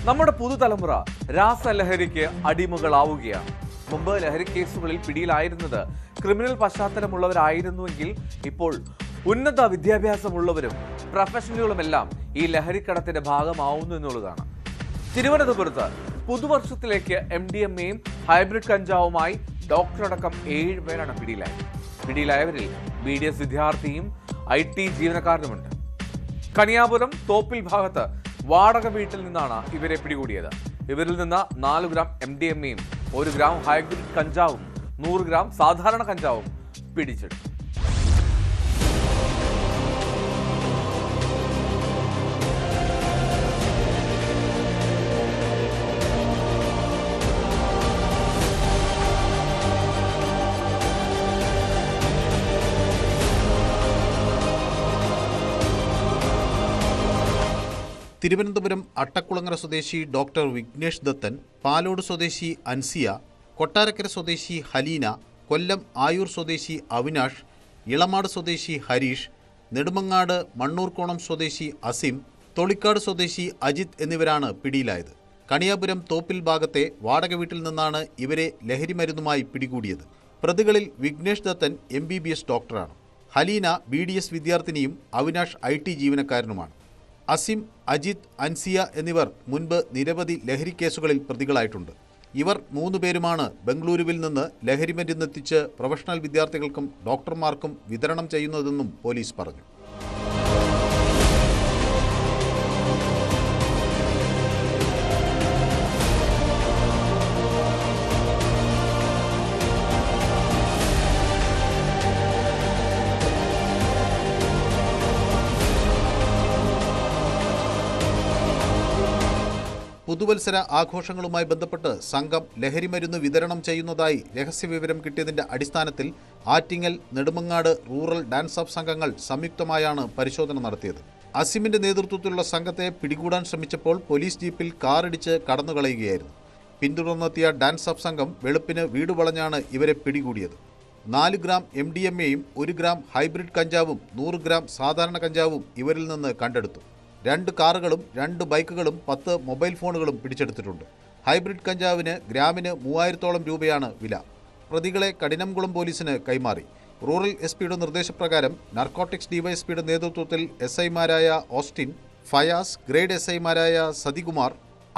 നമ്മുടെ പുതുതലമുറ രാസലഹരിക്ക് അടിമകളാവുകയാണ്. മുമ്പ് ലഹരി കേസുകളിൽ പിടിയിലായിരുന്നത് ക്രിമിനൽ പശ്ചാത്തലമുള്ളവരായിരുന്നുവെങ്കിൽ ഇപ്പോൾ ഉന്നത വിദ്യാഭ്യാസമുള്ളവരും പ്രൊഫഷണലുകളുമെല്ലാം ഈ ലഹരിക്കടത്തിന്റെ ഭാഗമാവുന്നു എന്നുള്ളതാണ്. തിരുവനന്തപുരത്ത് പുതുവർഷത്തിലേക്ക് MDMAയും ഹൈബ്രിഡ് കഞ്ചാവുമായി ഡോക്ടറടക്കം 7 പേരാണ് പിടിയിലായവരിൽ BDS വിദ്യാർത്ഥിയും IT ജീവനക്കാരനുമുണ്ട്. കണിയാപുരം തോപ്പിൽ ഭാഗത്ത് വാടക വീട്ടിൽ നിന്നാണ് ഇവരെ പിടികൂടിയത്. ഇവരിൽ നിന്ന് 4 ഗ്രാം MDMAയും 1 ഗ്രാം ഹൈബ്രിഡ് കഞ്ചാവും 100 ഗ്രാം സാധാരണ കഞ്ചാവും പിടിച്ചെടുത്തു. തിരുവനന്തപുരം അട്ടക്കുളങ്ങര സ്വദേശി ഡോക്ടർ വിഘ്നേഷ് ദത്തൻ, പാലോട് സ്വദേശി അൻസിയ, കൊട്ടാരക്കര സ്വദേശി ഹലീന, കൊല്ലം ആയൂർ സ്വദേശി അവിനാഷ്, ഇളമാട് സ്വദേശി ഹരീഷ്, നെടുമങ്ങാട് മണ്ണൂർക്കോണം സ്വദേശി അസിം, തൊളിക്കാട് സ്വദേശി അജിത് എന്നിവരാണ് പിടിയിലായത്. കണിയാപുരം തോപ്പിൽ ഭാഗത്തെ വാടക വീട്ടിൽ നിന്നാണ് ഇവരെ ലഹരിമരുന്നുമായി പിടികൂടിയത്. പ്രതികളിൽ വിഘ്നേഷ് ദത്തൻ MBBS ഡോക്ടറാണ്. Haleena BDS വിദ്യാർത്ഥിനിയും Avinash IT ജീവനക്കാരനുമാണ്. അസിം, അജിത്, അൻസിയ എന്നിവർ മുൻപ് നിരവധി ലഹരി കേസുകളിൽ പ്രതികളായിട്ടുണ്ട്. ഇവർ 3 പേരുമാണ് ബംഗളൂരുവിൽ നിന്ന് ലഹരിമരുന്നെത്തിച്ച് പ്രൊഫഷണൽ വിദ്യാർത്ഥികൾക്കും ഡോക്ടർമാർക്കും വിതരണം ചെയ്യുന്നതെന്നും പോലീസ് പറഞ്ഞു. പുതുവത്സര ആഘോഷങ്ങളുമായി ബന്ധപ്പെട്ട് സംഘം ലഹരിമരുന്ന് വിതരണം ചെയ്യുന്നതായി രഹസ്യവിവരം കിട്ടിയതിന്റെ അടിസ്ഥാനത്തിൽ Attingal, Nedumangad rural dance of സംഘങ്ങൾ സംയുക്തമായാണ് പരിശോധന നടത്തിയത്. അസിമിന്റെ നേതൃത്വത്തിലുള്ള സംഘത്തെ പിടികൂടാൻ ശ്രമിച്ചപ്പോൾ പോലീസ് ജീപ്പിൽ കാറിടിച്ച് കടന്നുകളയുകയായിരുന്നു. പിന്തുടർന്നെത്തിയ ഡാൻസ് ഓഫ് സംഘം വെളുപ്പിന് വീട് വളഞ്ഞാണ് ഇവരെ പിടികൂടിയത്. 4 ഗ്രാം MDMAയും 1 ഗ്രാം ഹൈബ്രിഡ് കഞ്ചാവും 100 ഗ്രാം സാധാരണ കഞ്ചാവും ഇവരിൽ നിന്ന് കണ്ടെടുത്തു. 2 കാറുകളും 2 ബൈക്കുകളും 10 മൊബൈൽ ഫോണുകളും പിടിച്ചെടുത്തിട്ടുണ്ട്. ഹൈബ്രിഡ് കഞ്ചാവിന് ഗ്രാമിന് 3000-ഓളം രൂപയാണ് വില. പ്രതികളെ കഠിനംകുളം പോലീസിന് കൈമാറി. റൂറൽ SP-യുടെ നിർദ്ദേശപ്രകാരം നാർക്കോട്ടിക്സ് DYSP-യുടെ നേതൃത്വത്തിൽ SI-മാരായ ഓസ്റ്റിൻ, ഫയാസ്, ഗ്രേഡ് SI-മാരായ സതികുമാർ,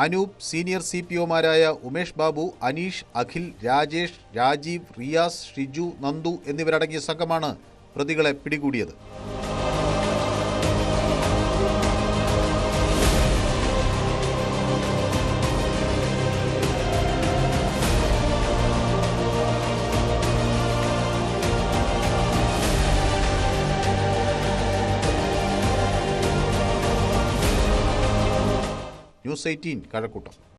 അനൂപ്, സീനിയർ CPO-മാരായ ഉമേഷ് ബാബു, അനീഷ്, അഖിൽ, രാജേഷ്, രാജീവ്, റിയാസ്, ഷിജു, നന്ദു എന്നിവരടങ്ങിയ സംഘമാണ് പ്രതികളെ പിടികൂടിയത്. News 18 കഴക്കൂട്ടം.